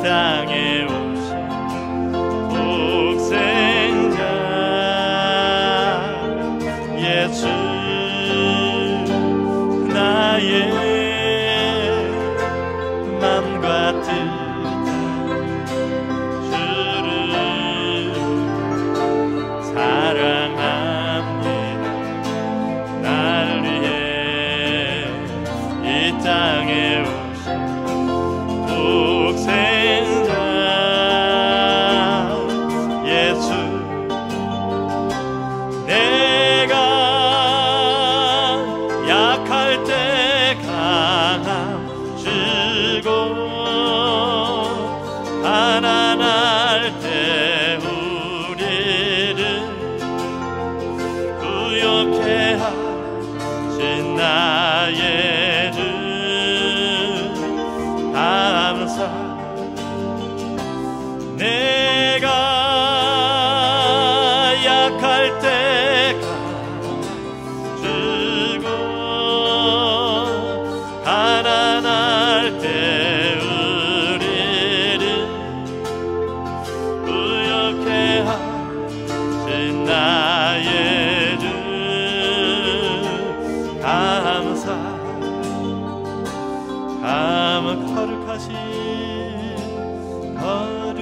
땅에 오신 독생자 예수 나의 맘과 뜻한 주를 사랑합니다. 날 위해 이 땅에 오신 독생자 예수 내가 약할 때 강함 주고 가난할 때 우리를 부욕해 하신 나의 주 감사 내가 약할 때 주고 가난할 때 우리를 부욕해 하신 나의 주 감사 거룩하신 하나님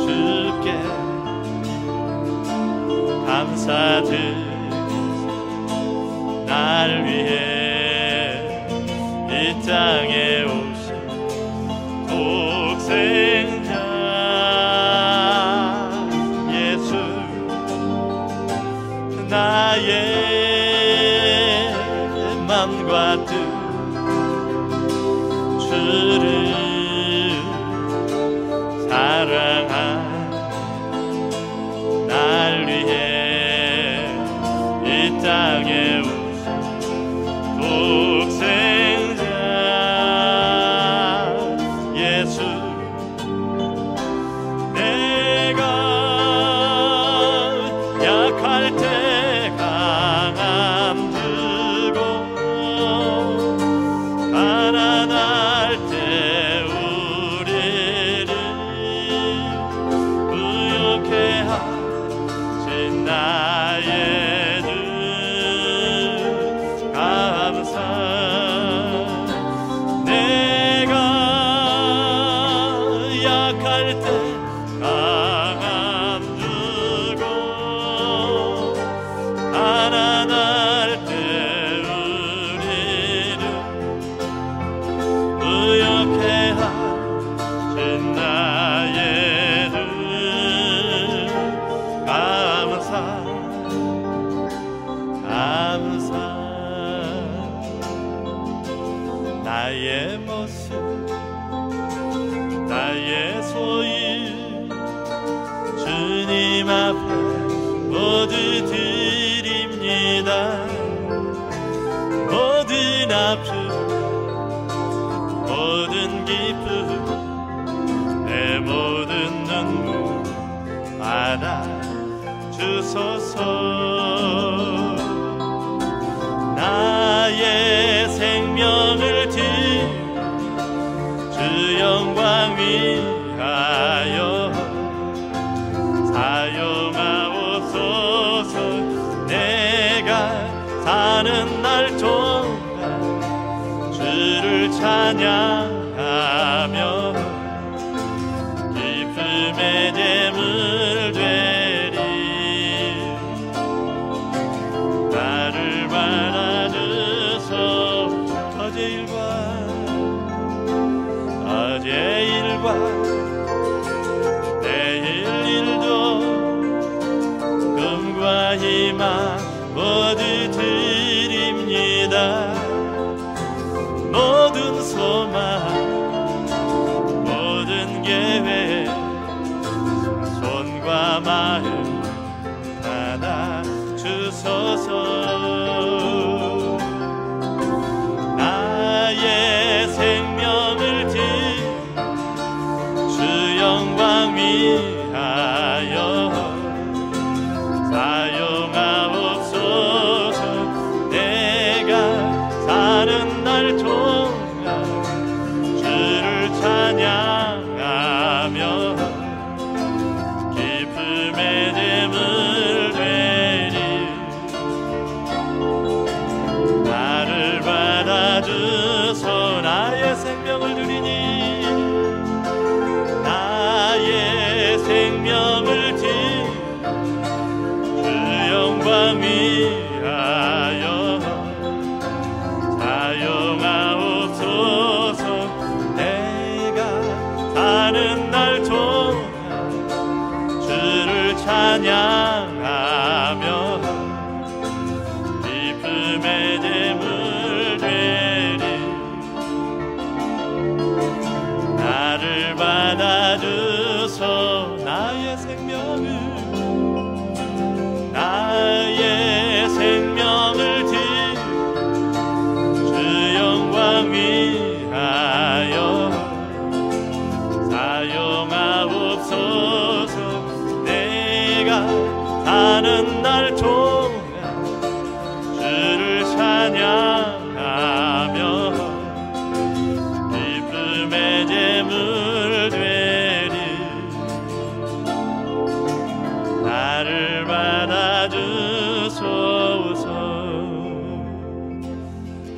주께 감사드리소. 날 위해 이 땅에 오신 독생자 예수 나의 맘과 뜻 주를 사랑한 날 위해 이 땅에 오신 독생자 예수 내가 약할 때 강함 주고 가난할 때 우리를 부욕해 하신 나의 주 감사 내가 약할 때 강함 주고 가난할 때 우리를 부욕해 하신 나의 주 감사 나의 모습 나의 소유 주님 앞에 모두 드립니다. 모든 아픔 모든 기쁨 내 모든 눈물 받아 주소서. 나의 생명을 주 영광 위하여 사용하옵소서. 내가 사는 날 동안 주를 찬양하며 기쁨의 제물 되리. 나를 받아주소. 어제 일과 내일 일도 꿈과 희망 모두 드립니다. 모든 소망 모든 계획 손과 마음 받아 주소서. 나의 생명을 주 영광 위하여 사용하옵소서. 내가 사는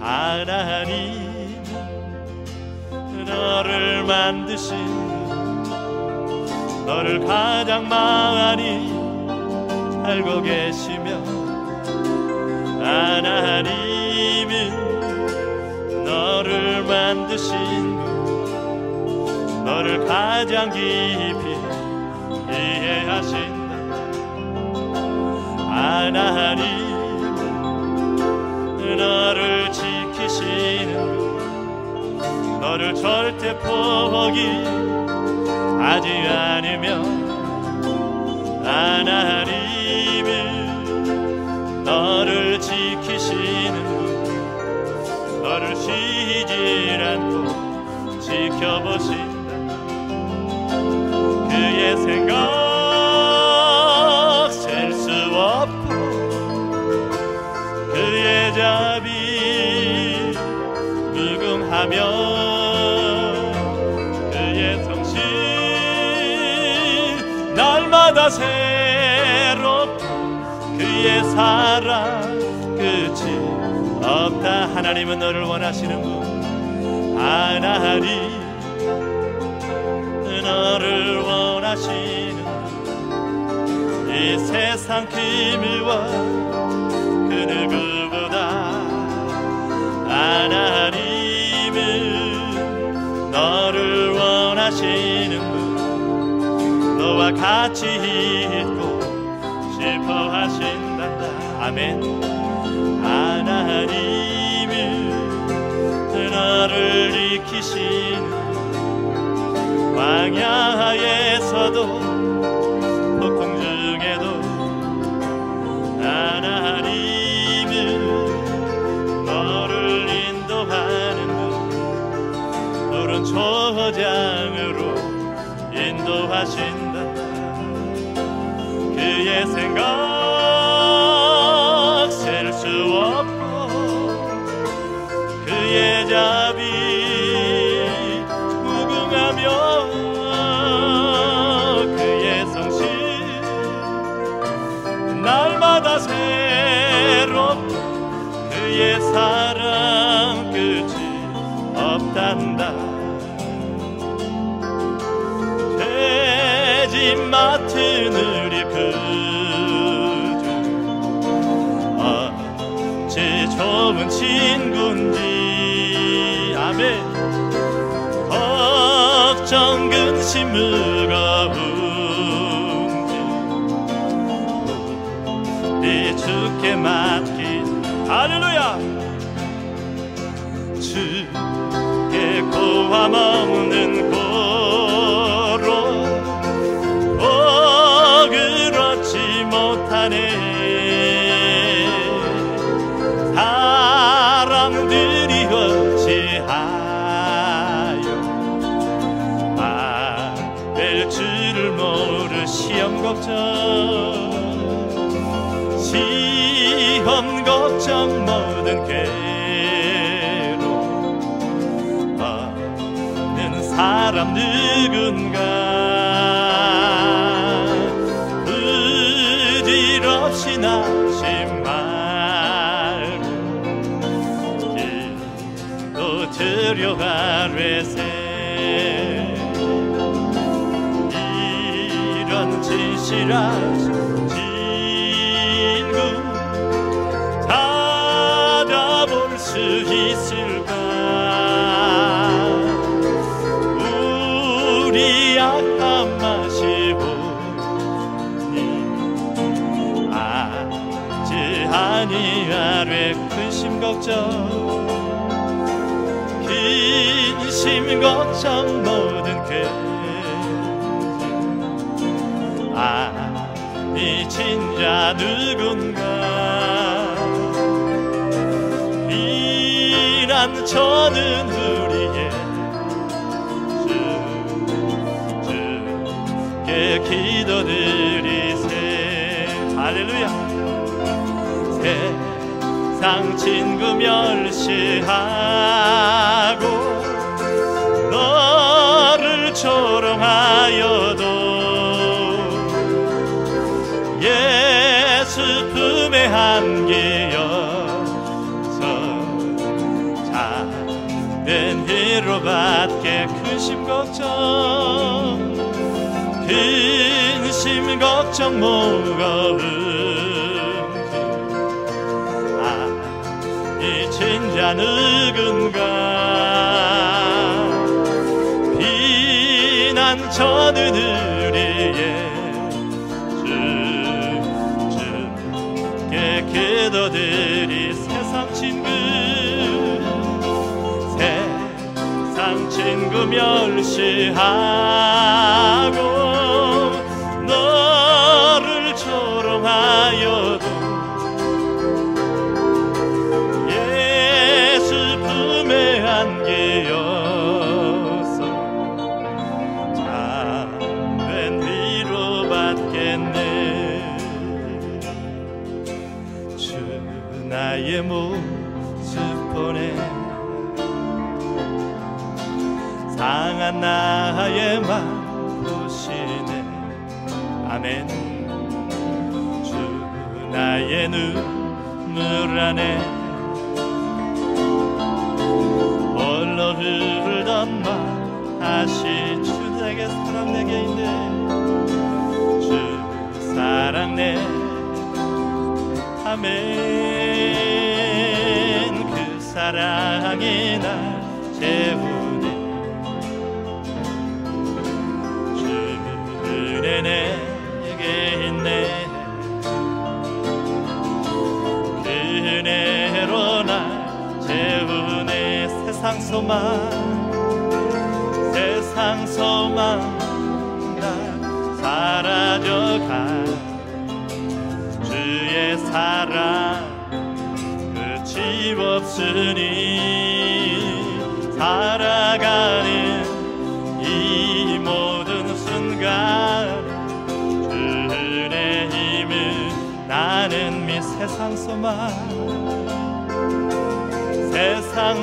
하나님 너를 만드신 너를 가장 많이 알고 계시며 하나님은 너를 만드신 너를 가장 깊이 이해하신다. 하나님 너를 지키시는 너를 절대 포기하지 않으며 하나님은 너를 지키시는 너를 쉬지 않고 지켜보신다. 그의 생각 셀 수 없고 그의 자비 무궁하며 그의 성실 날마다 새롭고 그의 사랑 끝이 없다. 하나님은 너를 원하시는 분 하나님 너를 원하시는 이 세상 기미와 그 누구보다 하나님은 너를 원하시는 분 너와 같이 있고 싶어 하신단다. 아멘. 하나님은 너를 지키시는 광야에서도 폭풍 중에도 하나님은 너를 인도하는 분 푸른 초장으로 인도하신다. 그의 생각 셀 수 없고 그의 자비 무궁하며 날마다 새롭고 그의 사랑 끝이 없단다. 죄짐 맡은 우리 그저 어찌 좋은 친구인지. 아멘. 걱정 근심 무거운 주께 맡긴 할렐루야. 주께 고함 없는 고로 복을 얻지 못하네. 사람들이 어찌하여 될 줄을 모르 시험 걱정 시험 걱정 모든 괴로워하는 사람 누군가 부질없이 나심 말고 기도 드려 아뢰세. 이런 진실하신 찾아볼 수 있을까. 우리 약한 마시오니 아지 아니하래. 근심 걱정 근심 걱정 모든 아니 진짜 누군가 비난 저는 우리의 주께 기도드리세. 할렐루야. 세상 친구 멸시하고 너를 조롱하여도 예수 품에 안기어서 참된 위로받게 근심 걱정 무거운 잊힌 자 누군가 비난 저는 우리의 주께 기도드리 세상 친구 멸시하고 너를 조롱하여도 예수 품에 안기어서 참된 위로받겠네. 주 나의 모습 보내 상한 나의 맘 보시네. 아멘. 주 나의 눈물 안에 홀로 흘던 맘 다시 주 내게 사랑 내게 있네. 주 사랑 내 아멘. 그 사랑이 날 채우네. 내게 있네. 그네로 날 채우네. 세상 소망 날 사라져가. 주의 사랑 끝이 없으니 살아가는 이 모든 순간 주의 힘을 나는 미. 세상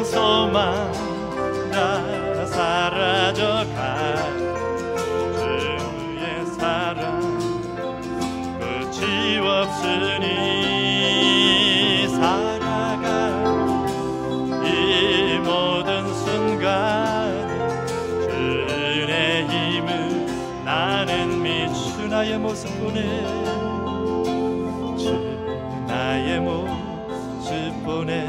소망 다 사라져가. 주의 사랑 끝이 없으니 살아가 이 모든 순간 주의 힘을 나는 미주 나의 모습 보내. 주 나의 모습 보내.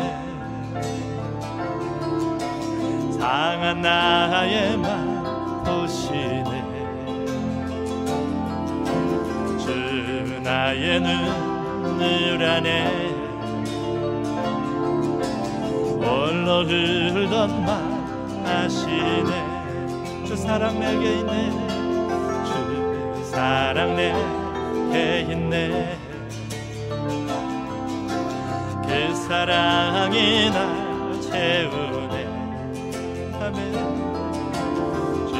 상한 나의 맘 보시네. 주 나의 눈물 안에 홀로 흘던 맘 아시네. 주 사랑 내게 있네. 주 사랑 내게 있네. 그 사랑이 날 채우네. 아멘. 주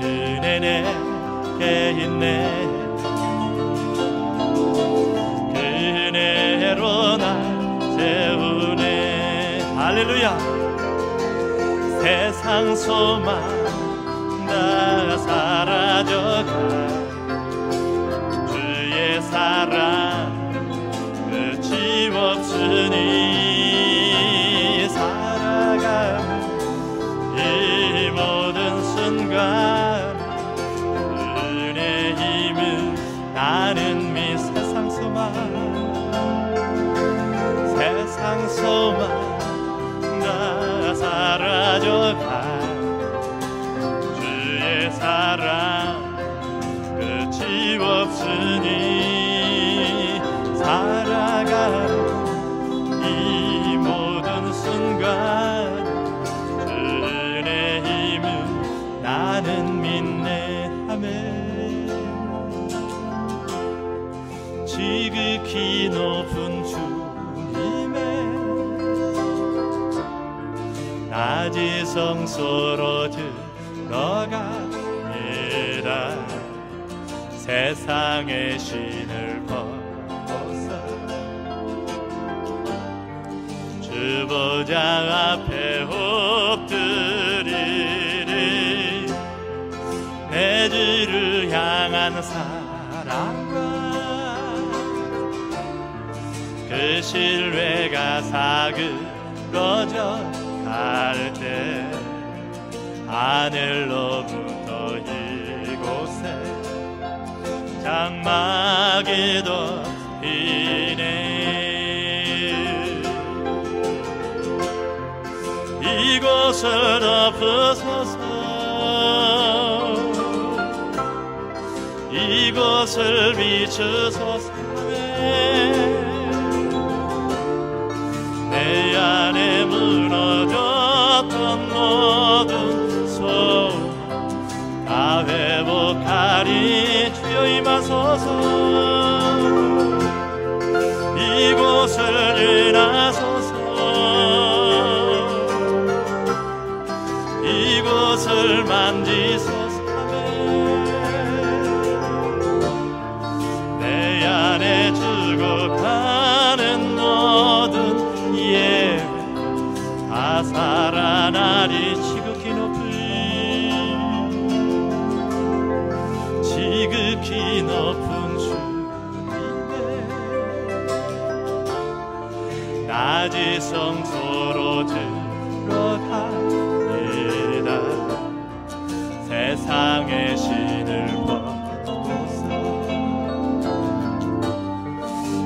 은혜 내게 있네. 그 은혜로 날 채우네. 할렐루야. 세상 소망 다 사라져가. 주의 사랑 끝이 없으니 살아가는 이 모든 순간 은혜의 힘을 나는 미. 세상 소망 다 사라져가. 주의 사랑 끝이 없으니 살아가는 이 모든 순간 주의 힘을 나는 믿네. 아멘. 지극히 높은 주님의 낮이 성소로 들어갑니다. 세상의 신을 벗어 주 보좌 앞에 엎드리리. 내 주를 향한 사랑과 그 신뢰가 사그러져 갈 때 하늘로부터 이곳에 장막이 덮이네. 이곳을 덮으소서. 이곳을 비추소서. 내 안에 무너졌던 모든 소원 다 회복하리. 주여 임하소서. 이곳을 지나소서. 이곳을 만지소서. 내 안에 죽어가는 모든 예배 다 살아나리. 지극히 높은 주님의 낮이 성소로 들어갑니다. 세상의 신을 벗고서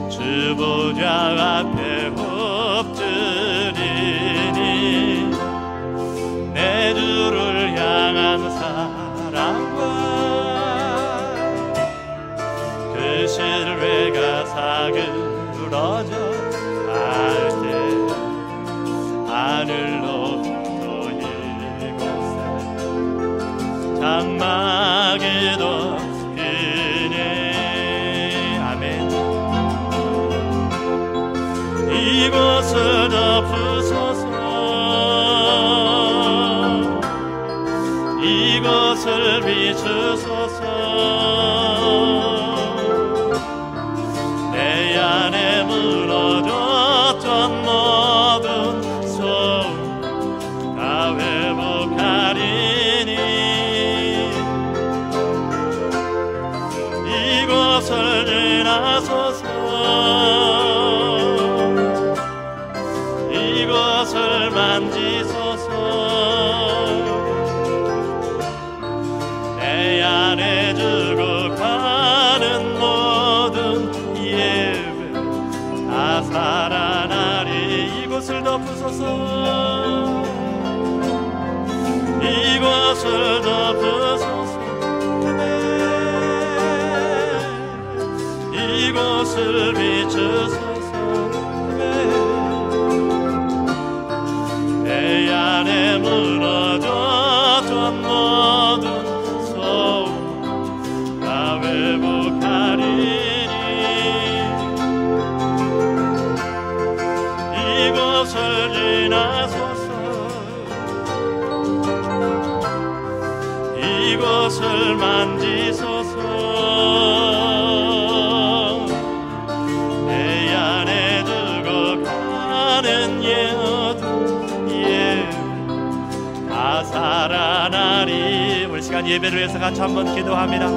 주 보좌 앞에 엎드리니 내 주를 향한 사랑과 그 신뢰가 사그러져 갈 때 하늘로부터 이곳에 장막이 덮이네. 아멘. 이곳을 덮으소서. 이곳을 비추소서. 내 안에 무너졌던 모든 소원 다 회복하리니. 이곳을 지나소서. 이곳을 만지소서. 내 안에 죽어가는 모든 예배 다 살아나리. 이곳을 덮으소서. 이곳을 덮으소서. 이곳을 비추소서. 내 안에 무너졌던 모든 소원 다 회복하리니. 이곳을 지나소서. 이곳을 만지소서. 내 안에 죽어가는 예배 다 살아나리. 우리 시간 예배를 위해서 같이 한번 기도합니다.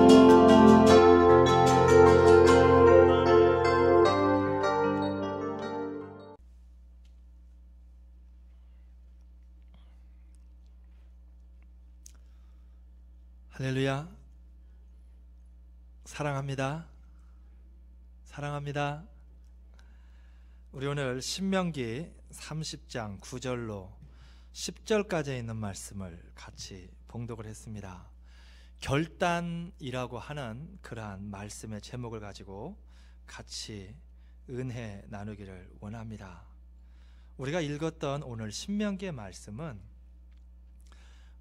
할렐루야. 사랑합니다. 사랑합니다. 우리 오늘 신명기 30장 9절로 10절까지 있는 말씀을 같이 봉독을 했습니다. 결단이라고 하는 그러한 말씀의 제목을 가지고 같이 은혜 나누기를 원합니다. 우리가 읽었던 오늘 신명기의 말씀은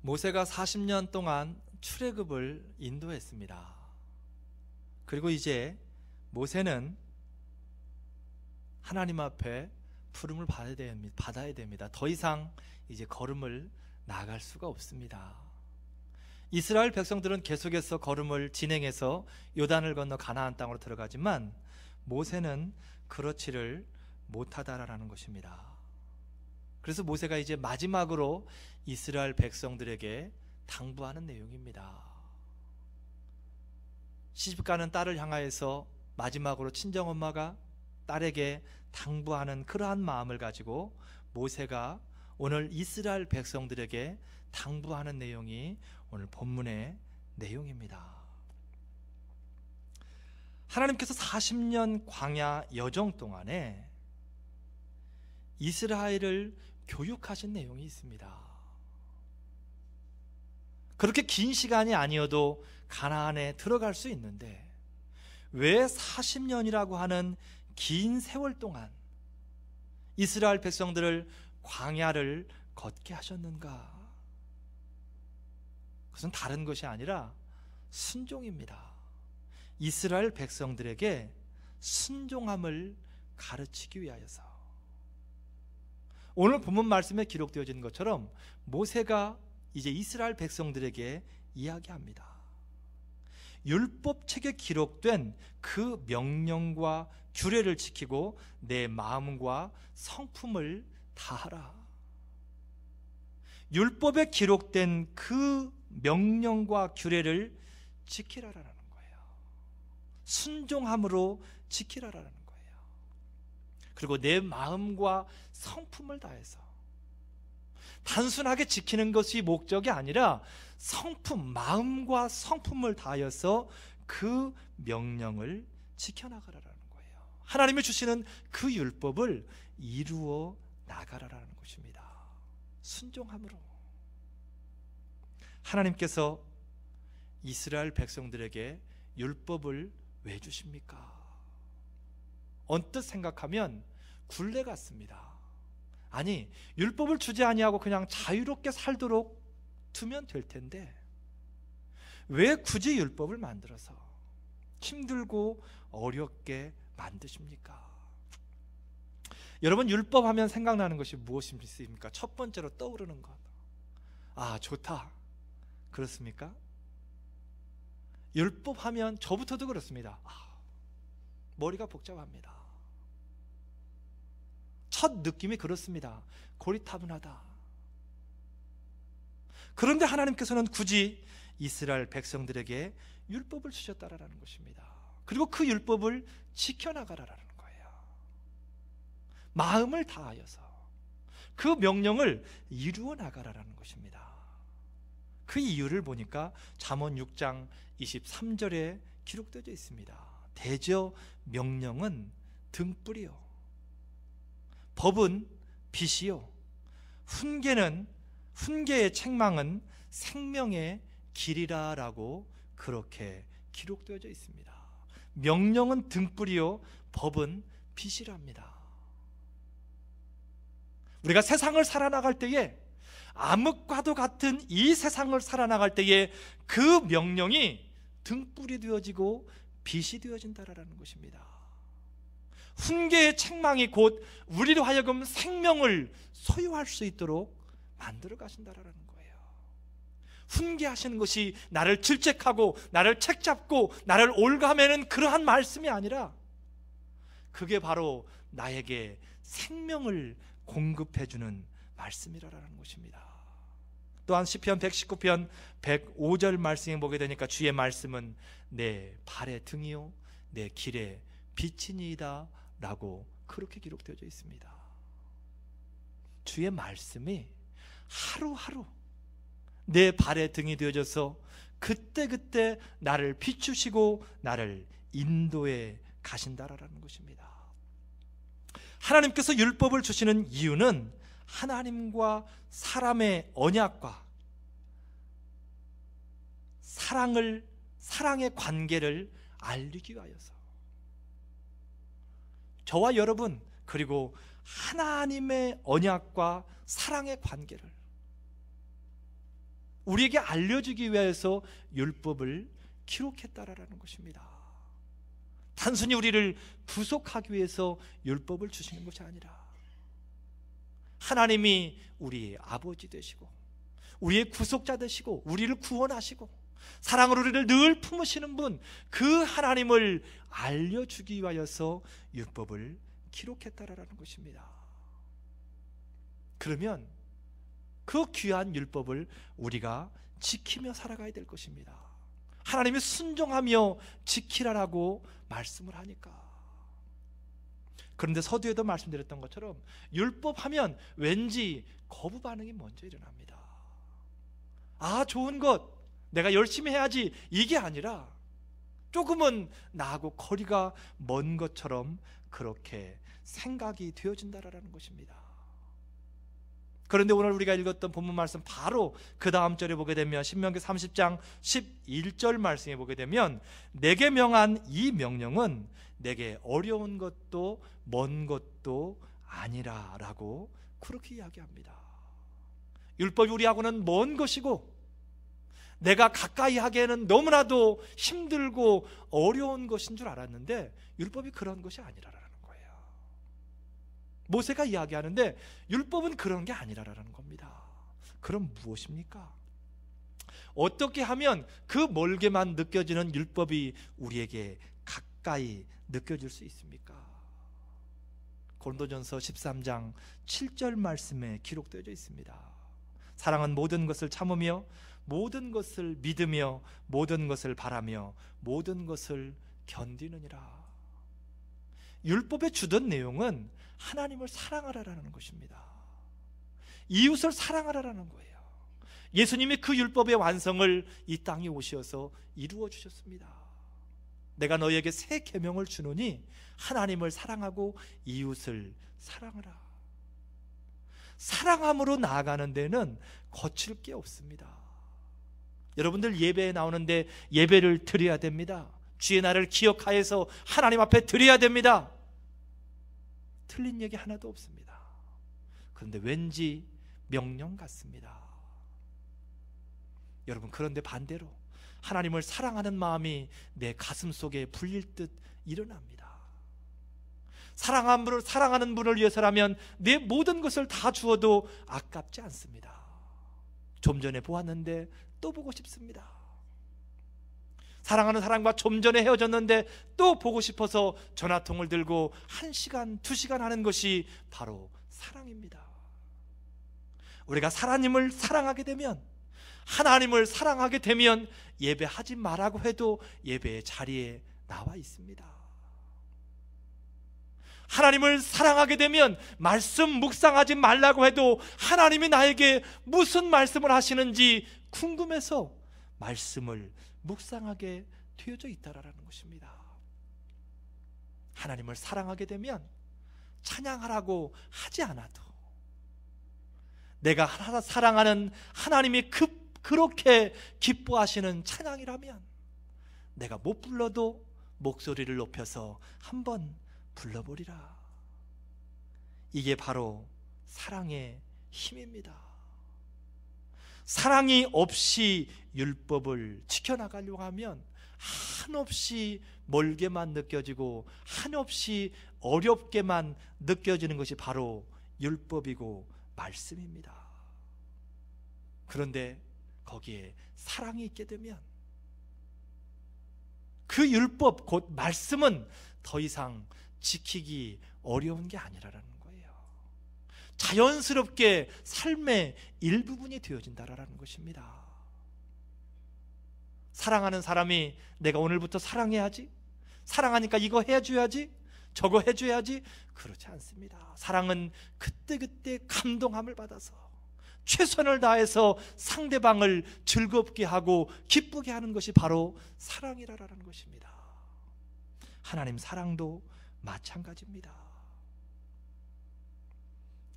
모세가 40년 동안 출애굽을 인도했습니다. 그리고 이제 모세는 하나님 앞에 부름을 받아야 됩니다. 더 이상 이제 걸음을 나갈 수가 없습니다. 이스라엘 백성들은 계속해서 걸음을 진행해서 요단을 건너 가나안 땅으로 들어가지만 모세는 그렇지를 못하다라는 것입니다. 그래서 모세가 이제 마지막으로 이스라엘 백성들에게 당부하는 내용입니다. 시집가는 딸을 향하여서 마지막으로 친정엄마가 딸에게 당부하는 그러한 마음을 가지고 모세가 오늘 이스라엘 백성들에게 당부하는 내용이 오늘 본문의 내용입니다. 하나님께서 40년 광야 여정 동안에 이스라엘을 교육하신 내용이 있습니다. 그렇게 긴 시간이 아니어도 가나안에 들어갈 수 있는데 왜 40년이라고 하는 긴 세월 동안 이스라엘 백성들을 광야를 걷게 하셨는가? 그것은 다른 것이 아니라 순종입니다. 이스라엘 백성들에게 순종함을 가르치기 위하여서. 오늘 본문 말씀에 기록되어진 것처럼 모세가 이제 이스라엘 백성들에게 이야기합니다. 율법책에 기록된 그 명령과 규례를 지키고 내 마음과 성품을 다하라. 율법에 기록된 그 명령과 규례를 지키라라는 거예요. 순종함으로 지키라라는 거예요. 그리고 내 마음과 성품을 다해서, 단순하게 지키는 것이 목적이 아니라 성품, 마음과 성품을 다하여서 그 명령을 지켜나가라라는 거예요. 하나님이 주시는 그 율법을 이루어 나가라라는 것입니다. 순종함으로. 하나님께서 이스라엘 백성들에게 율법을 왜 주십니까? 언뜻 생각하면 굴레 같습니다. 아니, 율법을 주지 아니하고 그냥 자유롭게 살도록 두면 될 텐데 왜 굳이 율법을 만들어서 힘들고 어렵게 만드십니까? 여러분, 율법하면 생각나는 것이 무엇입니까? 첫 번째로 떠오르는 것, 아, 좋다. 그렇습니까? 율법하면 저부터도 그렇습니다. 머리가 복잡합니다. 첫 느낌이 그렇습니다. 고리타분하다. 그런데 하나님께서는 굳이 이스라엘 백성들에게 율법을 주셨다라는 것입니다. 그리고 그 율법을 지켜나가라라는 거예요. 마음을 다하여서 그 명령을 이루어 나가라라는 것입니다. 그 이유를 보니까 잠언 6장 23절에 기록되어 있습니다. 대저 명령은 등불이요, 법은 빛이요, 훈계의 책망은 생명의 길이라라고 그렇게 기록되어 있습니다. 명령은 등불이요, 법은 빛이랍니다. 우리가 세상을 살아나갈 때에, 암흑과도 같은 이 세상을 살아나갈 때에 그 명령이 등불이 되어지고 빛이 되어진다라는 것입니다. 훈계의 책망이 곧 우리로 하여금 생명을 소유할 수 있도록 만들어 가신다라는 거예요. 훈계하시는 것이 나를 질책하고 나를 책잡고 나를 올가매는 그러한 말씀이 아니라 그게 바로 나에게 생명을 공급해주는 말씀이라는 것입니다. 또한 시편 119편 105절 말씀에 보게 되니까 주의 말씀은 내 발의 등이요 내 길의 빛이니이다 라고 그렇게 기록되어 있습니다. 주의 말씀이 하루하루 내 발의 등이 되어져서 그때그때 나를 비추시고 나를 인도해 가신다라는 것입니다. 하나님께서 율법을 주시는 이유는 하나님과 사람의 언약과 사랑의 관계를 알리기 위하여서, 저와 여러분 그리고 하나님의 언약과 사랑의 관계를 우리에게 알려주기 위해서 율법을 기록했다라는 것입니다. 단순히 우리를 구속하기 위해서 율법을 주시는 것이 아니라 하나님이 우리의 아버지 되시고 우리의 구속자 되시고 우리를 구원하시고 사랑으로 우리를 늘 품으시는 분, 그 하나님을 알려주기 위하여서 율법을 기록했다라는 것입니다. 그러면 그 귀한 율법을 우리가 지키며 살아가야 될 것입니다. 하나님이 순종하며 지키라라고 말씀을 하니까 그런데 서두에도 말씀드렸던 것처럼 율법하면 왠지 거부 반응이 먼저 일어납니다. 아, 좋은 것, 내가 열심히 해야지, 이게 아니라 조금은 나하고 거리가 먼 것처럼 그렇게 생각이 되어진다라는 것입니다. 그런데 오늘 우리가 읽었던 본문 말씀 바로 그 다음 절에 보게 되면 신명기 30장 11절 말씀에 보게 되면 내게 명한 이 명령은 내게 어려운 것도 먼 것도 아니라 라고 그렇게 이야기합니다. 율법이 우리하고는 먼 것이고 내가 가까이 하기에는 너무나도 힘들고 어려운 것인 줄 알았는데 율법이 그런 것이 아니라라는 거예요. 모세가 이야기하는데 율법은 그런 게 아니라라는 겁니다. 그럼 무엇입니까? 어떻게 하면 그 멀게만 느껴지는 율법이 우리에게 가까이 느껴질 수 있습니까? 고린도전서 13장 7절 말씀에 기록되어 있습니다. 사랑은 모든 것을 참으며 모든 것을 믿으며 모든 것을 바라며 모든 것을 견디느니라. 율법에 주던 내용은 하나님을 사랑하라라는 것입니다. 이웃을 사랑하라라는 거예요. 예수님이 그 율법의 완성을 이 땅에 오셔서 이루어 주셨습니다. 내가 너희에게 새 계명을 주노니 하나님을 사랑하고 이웃을 사랑하라. 사랑함으로 나아가는 데는 거칠 게 없습니다. 여러분들 예배에 나오는데 예배를 드려야 됩니다. 주의 날을 기억하여서 하나님 앞에 드려야 됩니다. 틀린 얘기 하나도 없습니다. 그런데 왠지 명령 같습니다. 여러분, 그런데 반대로 하나님을 사랑하는 마음이 내 가슴 속에 불릴 듯 일어납니다. 사랑하는 분을 위해서라면 내 모든 것을 다 주어도 아깝지 않습니다. 좀 전에 보았는데 또 보고 싶습니다. 사랑하는 사람과 좀 전에 헤어졌는데 또 보고 싶어서 전화통을 들고 1시간, 2시간 하는 것이 바로 사랑입니다. 우리가 하나님을 사랑하게 되면, 하나님을 사랑하게 되면 예배하지 말라고 해도 예배의 자리에 나와 있습니다. 하나님을 사랑하게 되면 말씀 묵상하지 말라고 해도 하나님이 나에게 무슨 말씀을 하시는지 궁금해서 말씀을 묵상하게 되어져 있다라는 것입니다. 하나님을 사랑하게 되면 찬양하라고 하지 않아도 내가 사랑하는 하나님이 그렇게 기뻐하시는 찬양이라면 내가 못 불러도 목소리를 높여서 한번 불러보리라. 이게 바로 사랑의 힘입니다. 사랑이 없이 율법을 지켜나가려고 하면 한없이 멀게만 느껴지고 한없이 어렵게만 느껴지는 것이 바로 율법이고 말씀입니다. 그런데 거기에 사랑이 있게 되면 그 율법 곧 말씀은 더 이상 지키기 어려운 게 아니라는 거예요. 자연스럽게 삶의 일부분이 되어진다라는 것입니다. 사랑하는 사람이 내가 오늘부터 사랑해야지, 사랑하니까 이거 해줘야지, 저거 해줘야지, 그렇지 않습니다. 사랑은 그때그때 감동함을 받아서 최선을 다해서 상대방을 즐겁게 하고 기쁘게 하는 것이 바로 사랑이라는 것입니다. 하나님 사랑도 마찬가지입니다.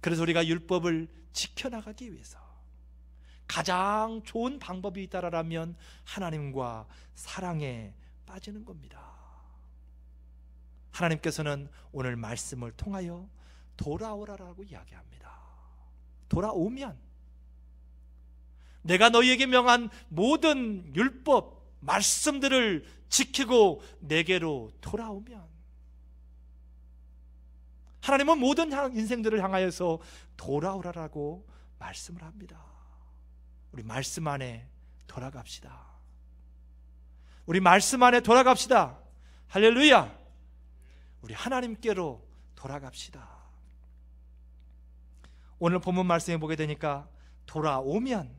그래서 우리가 율법을 지켜나가기 위해서 가장 좋은 방법이 있다라면 하나님과 사랑에 빠지는 겁니다. 하나님께서는 오늘 말씀을 통하여 돌아오라라고 이야기합니다. 돌아오면 내가 너희에게 명한 모든 율법, 말씀들을 지키고 내게로 돌아오면, 하나님은 모든 인생들을 향하여서 돌아오라라고 말씀을 합니다. 우리 말씀 안에 돌아갑시다. 우리 말씀 안에 돌아갑시다. 할렐루야. 우리 하나님께로 돌아갑시다. 오늘 본문 말씀에 보게 되니까 돌아오면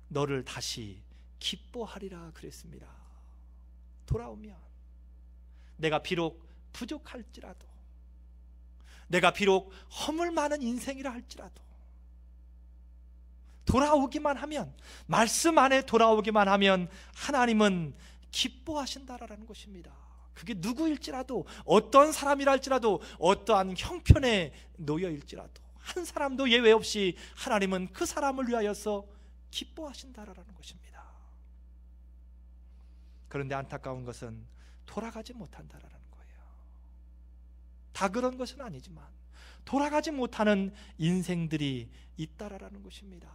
너를 다시 기뻐하리라 그랬습니다. 돌아오면 내가 비록 부족할지라도, 내가 비록 허물 많은 인생이라 할지라도 돌아오기만 하면, 말씀 안에 돌아오기만 하면 하나님은 기뻐하신다라는 것입니다. 그게 누구일지라도, 어떤 사람이랄지라도, 어떠한 형편에 놓여일지라도 한 사람도 예외 없이 하나님은 그 사람을 위하여서 기뻐하신다라는 것입니다. 그런데 안타까운 것은 돌아가지 못한다라는 거예요. 다 그런 것은 아니지만 돌아가지 못하는 인생들이 있다라는 것입니다.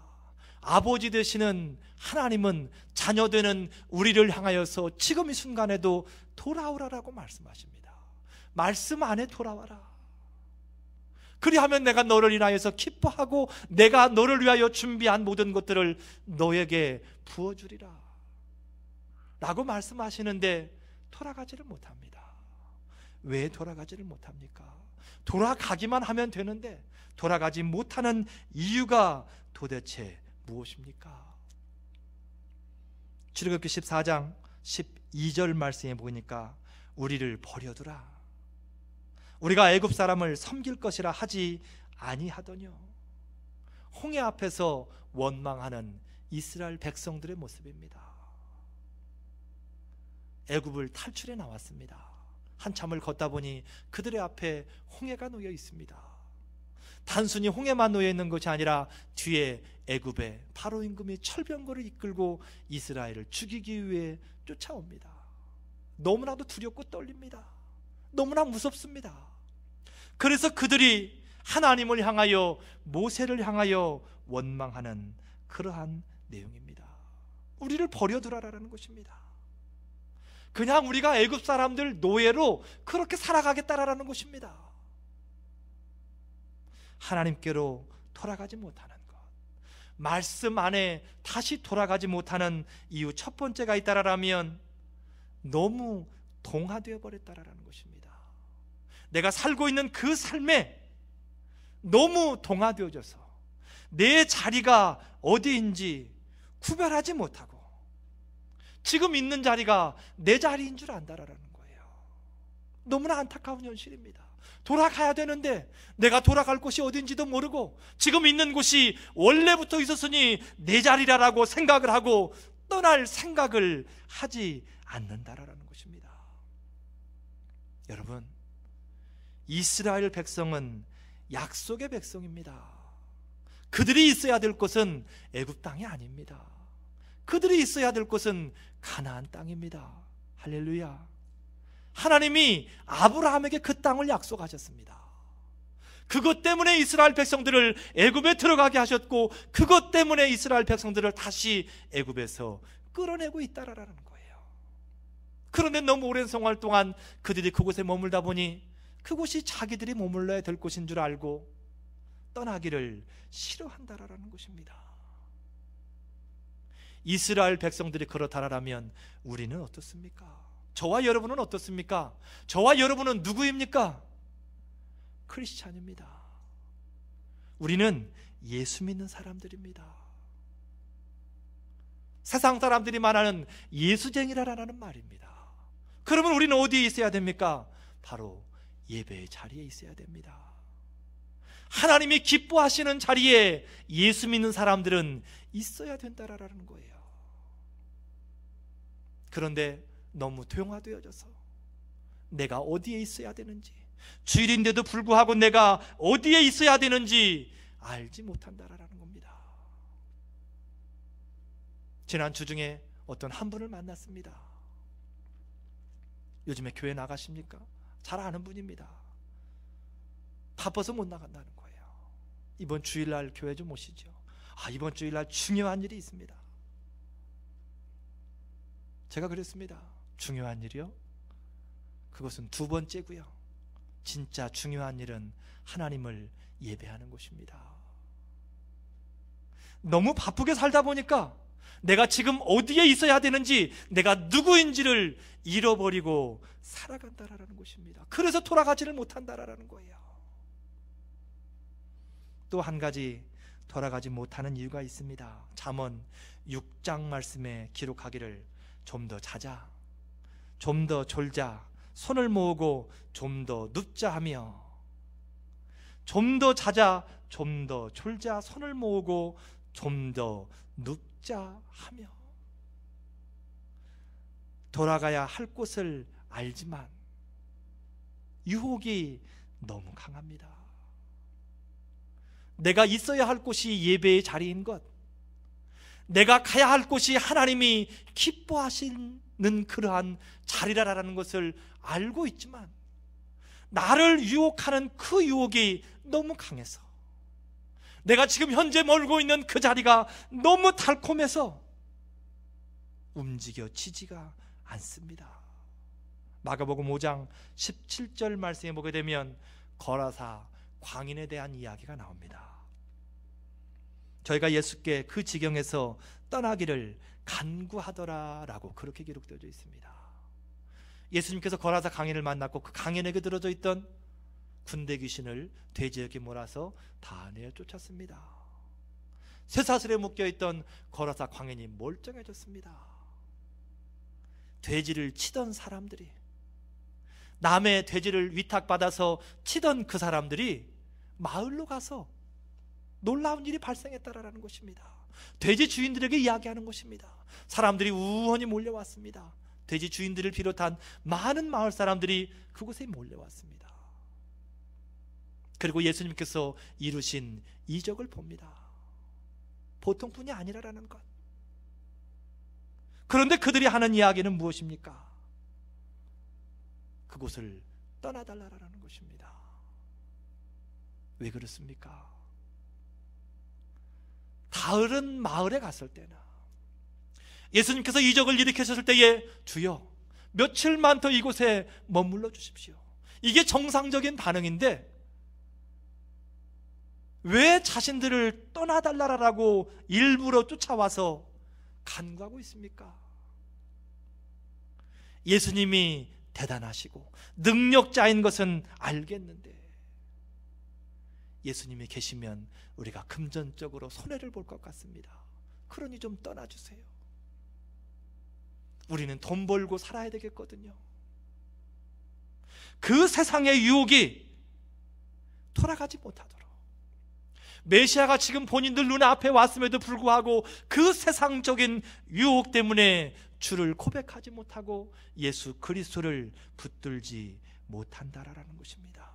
아버지 되시는 하나님은 자녀 되는 우리를 향하여서 지금 이 순간에도 돌아오라라고 말씀하십니다. 말씀 안에 돌아와라. 그리하면 내가 너를 인하여서 기뻐하고 내가 너를 위하여 준비한 모든 것들을 너에게 부어주리라 라고 말씀하시는데 돌아가지를 못합니다. 왜 돌아가지를 못합니까? 돌아가기만 하면 되는데 돌아가지 못하는 이유가 도대체 무엇입니까? 출애굽기 14장 12절 말씀에 보니까 우리를 버려두라, 우리가 애굽 사람을 섬길 것이라 하지 아니하더뇨. 홍해 앞에서 원망하는 이스라엘 백성들의 모습입니다. 애굽을 탈출해 나왔습니다. 한참을 걷다 보니 그들의 앞에 홍해가 놓여 있습니다. 단순히 홍해만 놓여 있는 것이 아니라 뒤에 애굽의 바로 임금이 철병거를 이끌고 이스라엘을 죽이기 위해 쫓아옵니다. 너무나도 두렵고 떨립니다. 너무나 무섭습니다. 그래서 그들이 하나님을 향하여, 모세를 향하여 원망하는 그러한 내용입니다. 우리를 버려두라라는 것입니다. 그냥 우리가 애굽 사람들 노예로 그렇게 살아가겠다라는 것입니다. 하나님께로 돌아가지 못하는 것, 말씀 안에 다시 돌아가지 못하는 이유 첫 번째가 있다라면 너무 동화되어 버렸다라는 것입니다. 내가 살고 있는 그 삶에 너무 동화되어져서 내 자리가 어디인지 구별하지 못하고 지금 있는 자리가 내 자리인 줄 안다라는 거예요. 너무나 안타까운 현실입니다. 돌아가야 되는데 내가 돌아갈 곳이 어딘지도 모르고 지금 있는 곳이 원래부터 있었으니 내 자리라고 생각을 하고 떠날 생각을 하지 않는다라는 것입니다. 여러분, 이스라엘 백성은 약속의 백성입니다. 그들이 있어야 될 곳은 애굽 땅이 아닙니다. 그들이 있어야 될 곳은 가나안 땅입니다. 할렐루야. 하나님이 아브라함에게 그 땅을 약속하셨습니다. 그것 때문에 이스라엘 백성들을 애굽에 들어가게 하셨고 그것 때문에 이스라엘 백성들을 다시 애굽에서 끌어내고 있다라는 거예요. 그런데 너무 오랜 생활 동안 그들이 그곳에 머물다 보니 그곳이 자기들이 머물러야 될 곳인 줄 알고 떠나기를 싫어한다라는 것입니다. 이스라엘 백성들이 그렇다라면 우리는 어떻습니까? 저와 여러분은 어떻습니까? 저와 여러분은 누구입니까? 크리스찬입니다. 우리는 예수 믿는 사람들입니다. 세상 사람들이 말하는 예수쟁이라는 말입니다. 그러면 우리는 어디에 있어야 됩니까? 바로 예배의 자리에 있어야 됩니다. 하나님이 기뻐하시는 자리에 예수 믿는 사람들은 있어야 된다라는 거예요. 그런데 너무 동화되어져서 내가 어디에 있어야 되는지, 주일인데도 불구하고 내가 어디에 있어야 되는지 알지 못한다라는 겁니다. 지난 주 중에 어떤 한 분을 만났습니다. 요즘에 교회 나가십니까? 잘 아는 분입니다. 바빠서 못 나간다는 거예요. 이번 주일날 교회 좀 오시죠. 이번 주일날 중요한 일이 있습니다. 제가 그랬습니다. 중요한 일이요? 그것은 두 번째고요. 진짜 중요한 일은 하나님을 예배하는 것입니다. 너무 바쁘게 살다 보니까 내가 지금 어디에 있어야 되는지, 내가 누구인지를 잃어버리고 살아간다라는 것입니다. 그래서 돌아가지를 못한다라는 거예요. 또 한 가지 돌아가지 못하는 이유가 있습니다. 잠언 6장 말씀에 기록하기를 좀 더 자자, 좀 더 졸자, 손을 모으고 좀 더 눕자 하며 좀 더 자자, 좀 더 졸자, 손을 모으고 좀 더 눕자 하며 돌아가야 할 곳을 알지만 유혹이 너무 강합니다. 내가 있어야 할 곳이 예배의 자리인 것, 내가 가야 할 곳이 하나님이 기뻐하시는 그러한 자리라는 것을 알고 있지만 나를 유혹하는 그 유혹이 너무 강해서, 내가 지금 현재 멀고 있는 그 자리가 너무 달콤해서 움직여지지가 않습니다. 마가복음 5장 17절 말씀에 보게 되면 거라사 광인에 대한 이야기가 나옵니다. 저희가 예수께 그 지경에서 떠나기를 간구하더라라고 그렇게 기록되어 있습니다. 예수님께서 거라사 광인을 만났고 그 광인에게 들어져 있던 군대 귀신을 돼지에게 몰아서 다 내쫓았습니다. 쇠사슬에 묶여있던 거라사 광인이 멀쩡해졌습니다. 돼지를 치던 사람들이, 남의 돼지를 위탁받아서 치던 그 사람들이 마을로 가서 놀라운 일이 발생했다라는 것입니다. 돼지 주인들에게 이야기하는 것입니다. 사람들이 우원히 몰려왔습니다. 돼지 주인들을 비롯한 많은 마을 사람들이 그곳에 몰려왔습니다. 그리고 예수님께서 이루신 이적을 봅니다. 보통뿐이 아니라라는 것. 그런데 그들이 하는 이야기는 무엇입니까? 그곳을 떠나달라라는 것입니다. 왜 그렇습니까? 다른 마을에 갔을 때나 예수님께서 이적을 일으키셨을 때에 주여 며칠만 더 이곳에 머물러 주십시오, 이게 정상적인 반응인데 왜 자신들을 떠나달라고 일부러 쫓아와서 간구하고 있습니까? 예수님이 대단하시고 능력자인 것은 알겠는데 예수님이 계시면 우리가 금전적으로 손해를 볼 것 같습니다. 그러니 좀 떠나주세요. 우리는 돈 벌고 살아야 되겠거든요. 그 세상의 유혹이 돌아가지 못하도록, 메시아가 지금 본인들 눈앞에 왔음에도 불구하고 그 세상적인 유혹 때문에 주를 고백하지 못하고 예수 그리스도를 붙들지 못한다라는 것입니다.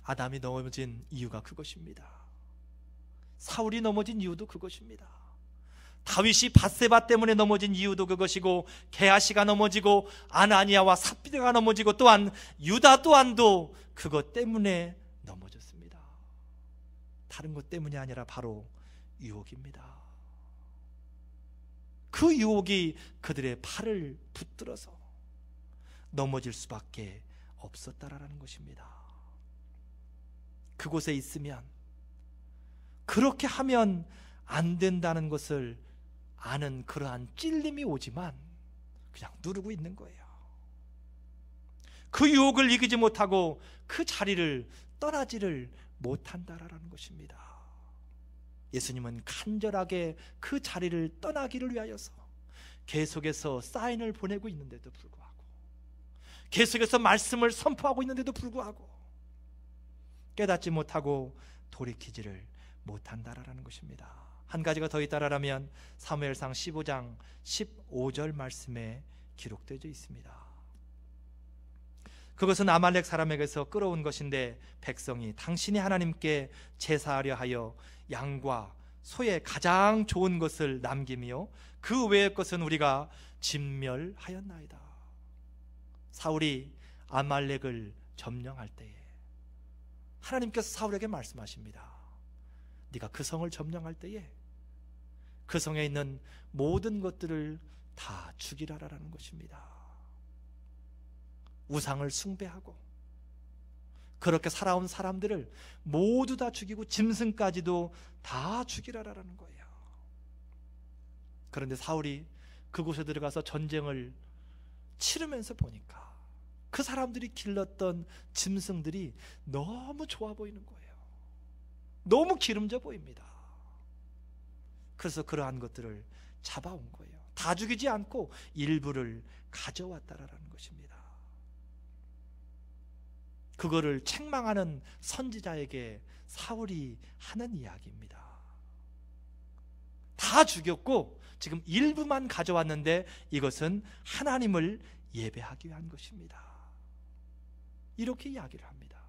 아담이 넘어진 이유가 그것입니다. 사울이 넘어진 이유도 그것입니다. 다윗이 밧세바 때문에 넘어진 이유도 그것이고, 게하시가 넘어지고 아나니아와 삽비라가 넘어지고 또한 유다 또한도 그것 때문에 넘어졌습니다. 다른 것 때문이 아니라 바로 유혹입니다. 그 유혹이 그들의 팔을 붙들어서 넘어질 수밖에 없었다라는 것입니다. 그곳에 있으면, 그렇게 하면 안 된다는 것을 아는 그러한 찔림이 오지만 그냥 누르고 있는 거예요. 그 유혹을 이기지 못하고 그 자리를 떠나지를 못한다라는 것입니다. 예수님은 간절하게 그 자리를 떠나기를 위하여서 계속해서 사인을 보내고 있는데도 불구하고, 계속해서 말씀을 선포하고 있는데도 불구하고 깨닫지 못하고 돌이키지를 못한다라는 것입니다. 한 가지가 더 있다라면 사무엘상 15장 15절 말씀에 기록되어 있습니다. 그것은 아말렉 사람에게서 끌어온 것인데 백성이 당신이 하나님께 제사하려 하여 양과 소의 가장 좋은 것을 남기며 그 외의 것은 우리가 진멸하였나이다. 사울이 아말렉을 점령할 때에 하나님께서 사울에게 말씀하십니다. 네가 그 성을 점령할 때에 그 성에 있는 모든 것들을 다 죽이라라는 것입니다. 우상을 숭배하고 그렇게 살아온 사람들을 모두 다 죽이고 짐승까지도 다 죽이라라는 거예요. 그런데 사울이 그곳에 들어가서 전쟁을 치르면서 보니까 그 사람들이 길렀던 짐승들이 너무 좋아 보이는 거예요. 너무 기름져 보입니다. 그래서 그러한 것들을 잡아온 거예요. 다 죽이지 않고 일부를 가져왔다라는 것입니다. 그거를 책망하는 선지자에게 사울이 하는 이야기입니다. 다 죽였고 지금 일부만 가져왔는데 이것은 하나님을 예배하기 위한 것입니다. 이렇게 이야기를 합니다.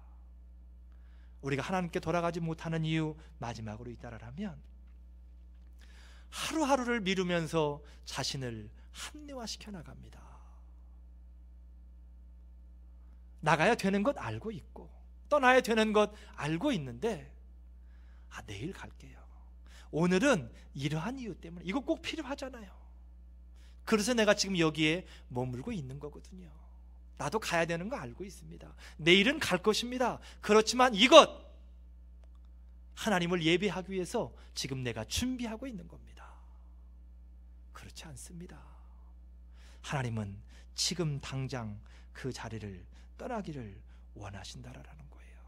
우리가 하나님께 돌아가지 못하는 이유, 마지막으로 있다라면 하루하루를 미루면서 자신을 합리화시켜 나갑니다. 나가야 되는 것 알고 있고 떠나야 되는 것 알고 있는데 내일 갈게요. 오늘은 이러한 이유 때문에 이거 꼭 필요하잖아요. 그래서 내가 지금 여기에 머물고 있는 거거든요. 나도 가야 되는 거 알고 있습니다. 내일은 갈 것입니다. 그렇지만 이것 하나님을 예배하기 위해서 지금 내가 준비하고 있는 겁니다. 그렇지 않습니다. 하나님은 지금 당장 그 자리를 떠나기를 원하신다라는 거예요.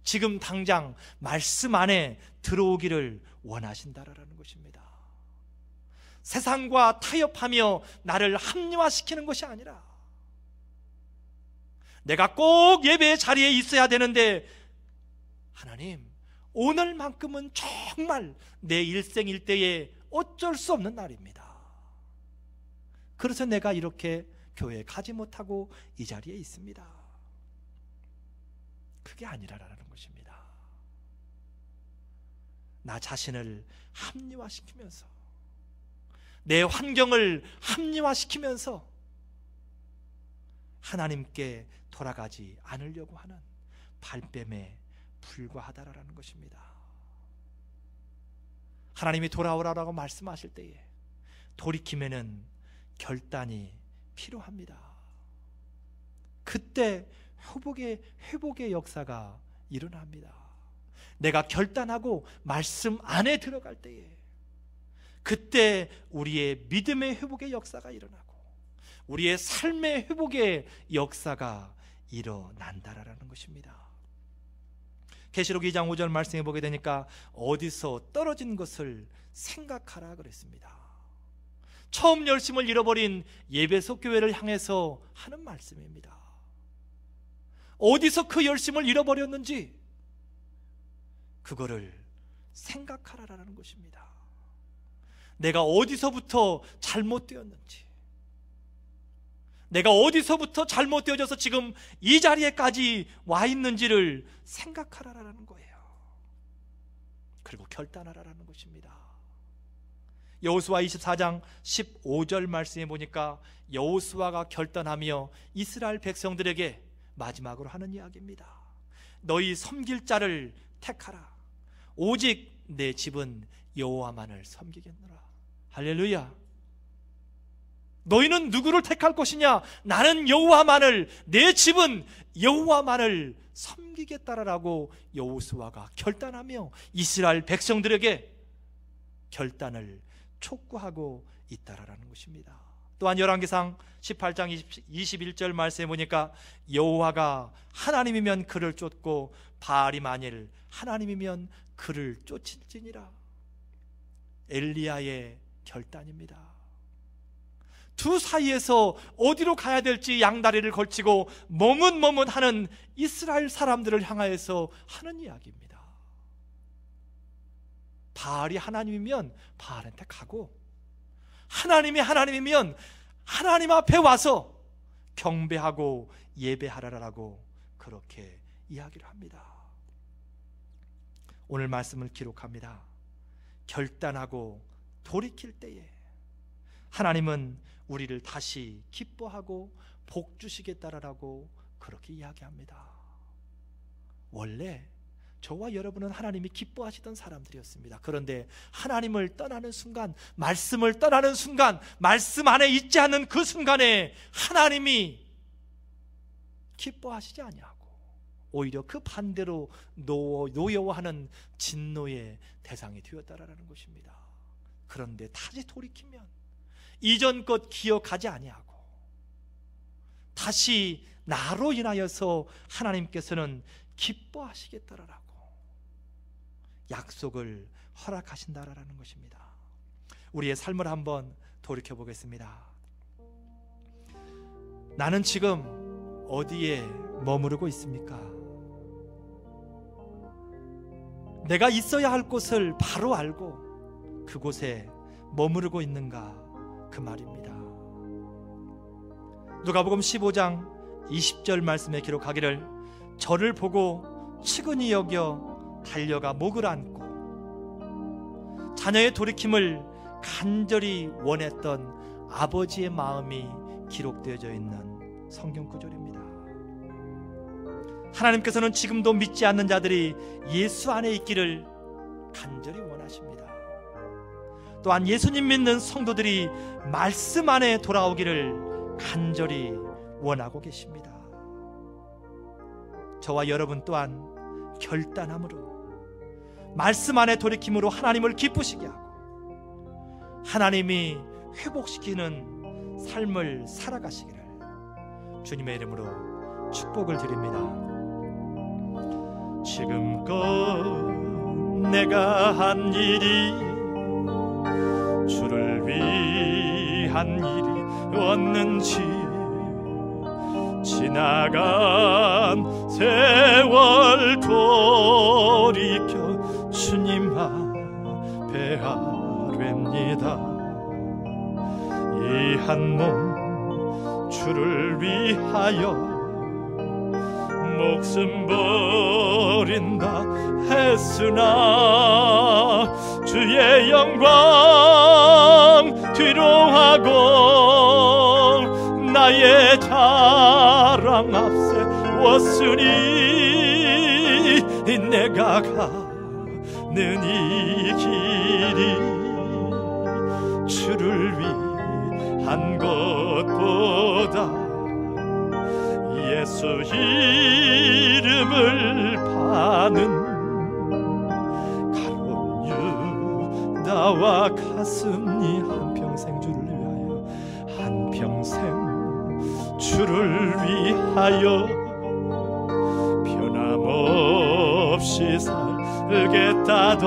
지금 당장 말씀 안에 들어오기를 원하신다라는 것입니다. 세상과 타협하며 나를 합리화시키는 것이 아니라 내가 꼭 예배의 자리에 있어야 되는데 하나님, 오늘만큼은 정말 내 일생일대에 어쩔 수 없는 날입니다. 그래서 내가 이렇게 교회에 가지 못하고 이 자리에 있습니다. 그게 아니라라는 것입니다. 나 자신을 합리화시키면서 내 환경을 합리화시키면서 하나님께 돌아가지 않으려고 하는 발뺌에 불과하다라는 것입니다. 하나님이 돌아오라고 말씀하실 때에 돌이킴에는 결단이 필요합니다. 그때 회복의 역사가 일어납니다. 내가 결단하고 말씀 안에 들어갈 때에 그때 우리의 믿음의 회복의 역사가 일어나고 우리의 삶의 회복의 역사가 일어난다라는 것입니다. 계시록 2장 5절 말씀해 보게 되니까 어디서 떨어진 것을 생각하라 그랬습니다. 처음 열심을 잃어버린 예배소 교회를 향해서 하는 말씀입니다. 어디서 그 열심을 잃어버렸는지 그거를 생각하라라는 것입니다. 내가 어디서부터 잘못되었는지, 내가 어디서부터 잘못되어져서 지금 이 자리에까지 와 있는지를 생각하라라는 거예요. 그리고 결단하라라는 것입니다. 여호수아 24장 15절 말씀에 보니까 여호수아가 결단하며 이스라엘 백성들에게 마지막으로 하는 이야기입니다. 너희 섬길 자를 택하라. 오직 내 집은 여호와만을 섬기겠노라. 할렐루야. 너희는 누구를 택할 것이냐? 나는 여호와만을, 내 집은 여호와만을 섬기겠다라고 여호수아가 결단하며 이스라엘 백성들에게 결단을 촉구하고 있다라는 것입니다. 또한 열왕기상 18장 21절 말씀에 보니까 여호와가 하나님이면 그를 쫓고 바알이 만일 하나님이면 그를 쫓을지니라. 엘리야의 결단입니다. 두 사이에서 어디로 가야 될지 양다리를 걸치고 머뭇머뭇하는 이스라엘 사람들을 향하여서 하는 이야기입니다. 바알이 하나님이면 바알한테 가고, 하나님이 하나님이면 하나님 앞에 와서 경배하고 예배하라라고 그렇게 이야기를 합니다. 오늘 말씀을 기록합니다. 결단하고 돌이킬 때에 하나님은 우리를 다시 기뻐하고 복 주시겠다라고 그렇게 이야기합니다. 원래 저와 여러분은 하나님이 기뻐하시던 사람들이었습니다. 그런데 하나님을 떠나는 순간, 말씀을 떠나는 순간, 말씀 안에 있지 않는 그 순간에 하나님이 기뻐하시지 아니하고 오히려 그 반대로 노여워하는 진노의 대상이 되었다라는 것입니다. 그런데 다시 돌이키면 이전 것 기억하지 아니하고 다시 나로 인하여서 하나님께서는 기뻐하시겠다라고 약속을 허락하신다라는 것입니다. 우리의 삶을 한번 돌이켜 보겠습니다. 나는 지금 어디에 머무르고 있습니까? 내가 있어야 할 곳을 바로 알고 그곳에 머무르고 있는가, 그 말입니다. 누가복음 15장 20절 말씀에 기록하기를 저를 보고 측은히 여겨 달려가 목을 안고 자녀의 돌이킴을 간절히 원했던 아버지의 마음이 기록되어져 있는 성경 구절입니다. 하나님께서는 지금도 믿지 않는 자들이 예수 안에 있기를 간절히 원하십니다. 또한 예수님 믿는 성도들이 말씀 안에 돌아오기를 간절히 원하고 계십니다. 저와 여러분 또한 결단함으로 말씀 안에 돌이킴으로 하나님을 기쁘시게 하고 하나님이 회복시키는 삶을 살아가시기를 주님의 이름으로 축복을 드립니다. 지금껏 내가 한 일이 주를 위한 일이었는지, 지나간 세월 돌이켜 주님 앞에 아뢰옵니다. 이 한 몸 주를 위하여 목숨 버린다 했으나 주의 영광 뒤로하고 나의 자랑 앞세웠으니 내가 가는 이 길이 주를 위한 것보다 예수 이름을 파는 가룟 유다와 같으니 한평생 주를 위하여, 한평생 주를 위하여 변함없이 살겠다던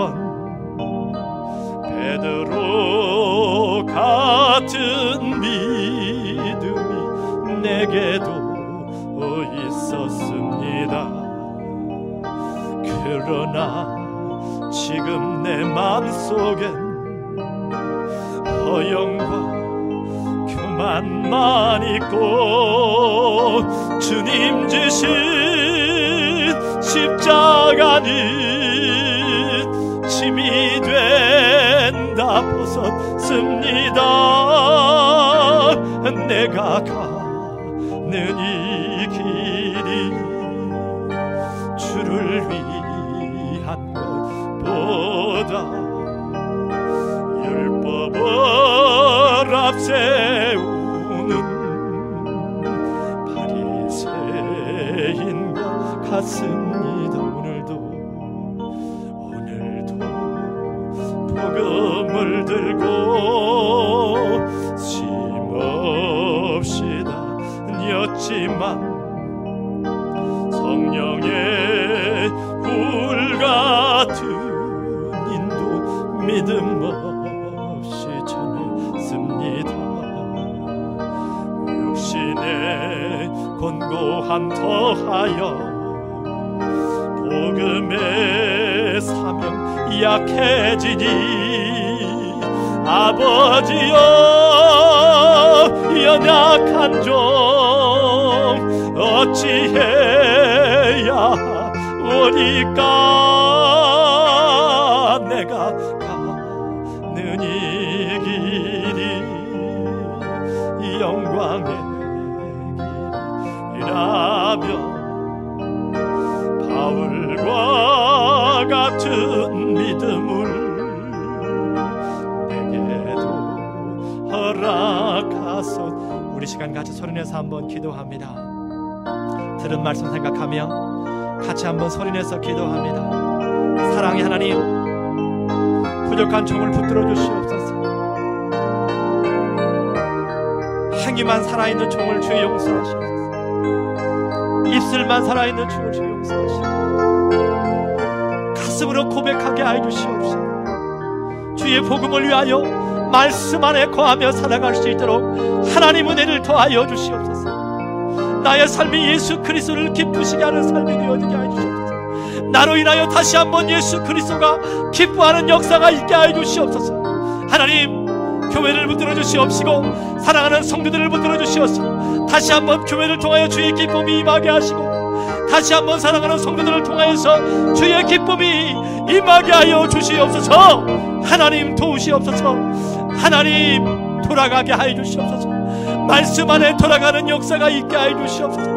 베드로 같은 믿음이 내게도 있었습니다. 그러나 지금 내 마음속엔 허영과 교만만 있고 주님 지신 십자가는 짐이 된다 벗었습니다. 내가 가는 이 길이 주를 위한 것보다 율법을 앞세우는 바리새인과 같습니다. 오늘도 복음을 들고 쉼없이 다녔지만 성령의 불같은 인도 믿음 없이 전했습니다. 육신의 권고함 더하여 복음의 사명 약해지니 아버지여 연약한 종 어찌해야 오니까 내가 가는 이 길이 영광의 길이라며 바울과 같은 믿음을 내게도 허락하소. 우리 시간 같이 소리내서 한번 기도합니다. 들은 말씀 생각하며 같이 한번 소리내서 기도합니다. 사랑의 하나님, 부족한 종을 붙들어 주시옵소서. 행위만 살아있는 종을 주의 용서하시옵소서. 입술만 살아있는 종을 주의 용서하시옵소서. 가슴으로 고백하게 하여 주시옵소서. 주의 복음을 위하여 말씀 안에 거하며 살아갈 수 있도록 하나님 은혜를 더하여 주시옵소서. 나의 삶이 예수 그리스도를 기쁘시게 하는 삶이 되어지게 하여 주시옵소서. 나로 인하여 다시 한번 예수 그리스도가 기뻐하는 역사가 있게 하여 주시옵소서. 하나님, 교회를 붙들어 주시옵시고 사랑하는 성도들을 붙들어 주시옵소서. 다시 한번 교회를 통하여 주의 기쁨이 임하게 하시고 다시 한번 사랑하는 성도들을 통하여서 주의 기쁨이 임하게 하여 주시옵소서. 하나님 도우시옵소서. 하나님 돌아가게 하여 주시옵소서. 말씀 안에 돌아가는 역사가 있게 하여 주시옵소서.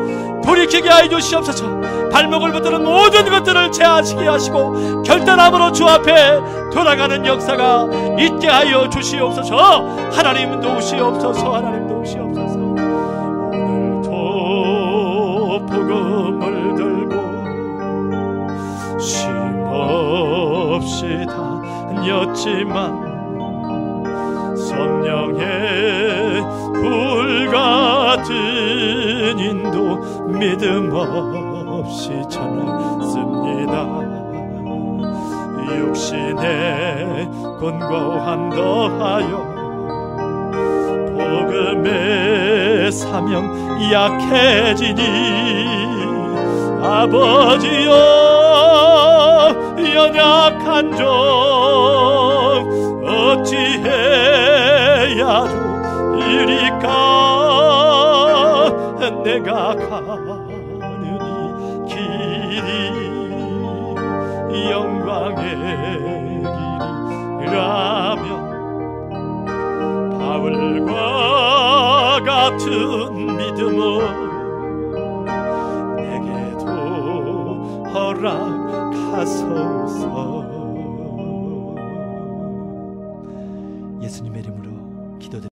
돌이키게 하여 주시옵소서. 발목을 붙드는 모든 것들을 제하시게 하시고 결단함으로 주 앞에 돌아가는 역사가 있게 하여 주시옵소서. 하나님 도우시옵소서. 하나님 도우시옵소서. 오늘도 복음을 들고 쉼없이 다녔지만 성령의 불같은 인도 믿음 없이 전했습니다. 육신의 권고함 더하여 복음의 사명 약해지니 아버지여 연약한 종 어찌해야 좋으리까. 내가 가는 이 길이 영광의 길이라면 바울과 같은 믿음을 내게도 허락하소서. 예수님의 이름으로 기도드립니다.